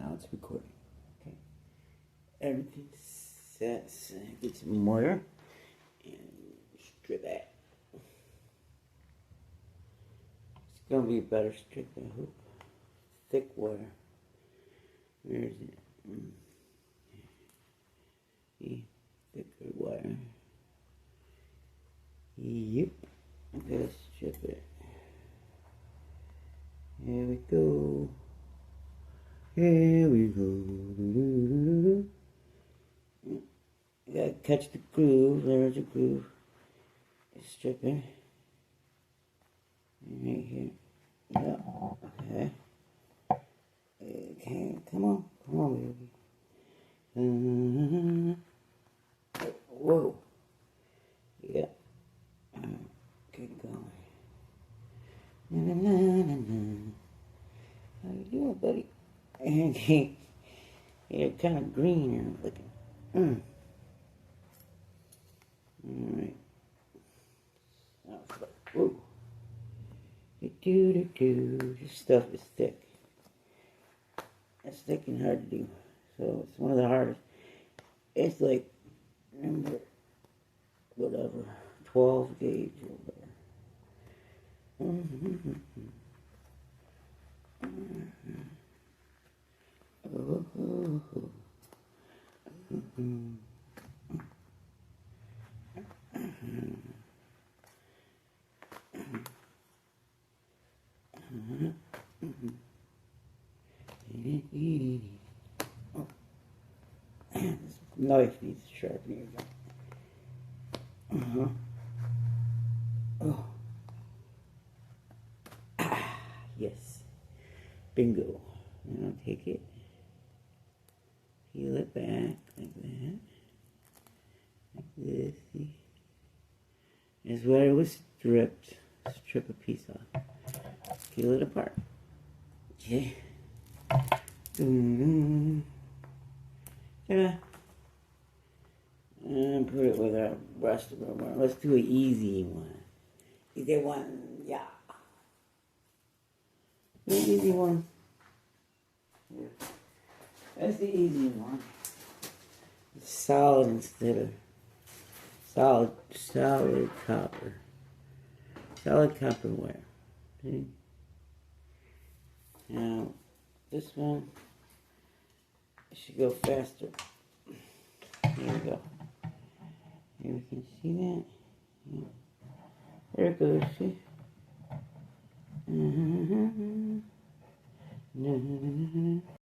Now it's recording. Okay. Everything's set. So get some mortar and strip it. It's gonna be better strip, I hope. Thick wire. Where is it? See? Thicker wire. Yep. Okay, let's strip it. Here we go. Here we go. You gotta catch the groove. There's a groove. Strip it. Right here. Yeah. Okay. Okay. Come on. Come on, baby. Whoa. Yeah. Get going. Na na na na na. How you doing, buddy? You're kind of green looking. Alright. Whoa. This stuff is thick. It's thick and hard to do. So it's one of the hardest. It's like, remember, whatever, 12 gauge or whatever. This knife needs sharpening again. Oh. Yes. Bingo. Now take it. Peel it back like that. Like this. See? That's where it was stripped. Strip a piece off. Peel it apart. Okay. Yeah. And put it with our brush rubber. Let's do an easy one. Easy one, yeah. The easy one. Yeah. That's the easy one. It's solid instead of solid copper. Solid copper wire. See? Now, this one should go faster. Here we go. Here we can see that. Yeah. There it goes, see?